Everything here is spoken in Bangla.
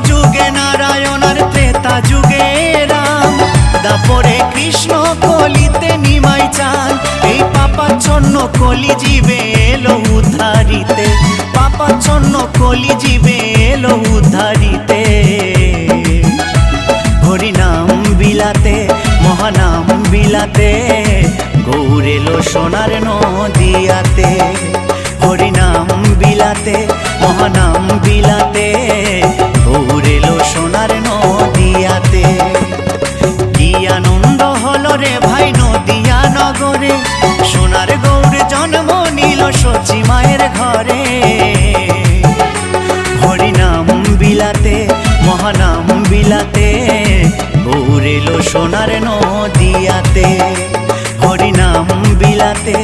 যুগে নারায়ণ আর ত্রেতা যুগে রাম, দাপরে কৃষ্ণ কলিতে নিমাই চান। এই পাপাচ্ছন্ন কলি জীবে এলো উদ্ধারিতে, পাপাচ্ছন্ন কলি জীবে এলো উদ্ধারিতে। হরিনাম বিলাতে মহানাম বিলাতে, গৌর এলো সোনার নদিয়াতে। হরিনাম বিলাতে মহানাম বিলাতে, গৌর এলো সোনার নদিয়াতে। কি আনন্দ হলো রে ভাই নদিয়া নগরে, সোনার গৌর জন্ম নিল সচি মায়ের ঘরে। হরিনাম বিলাতে মহানাম বিলাতে, গৌর এলো সোনার নদিয়াতে। হরিনাম বিলাতে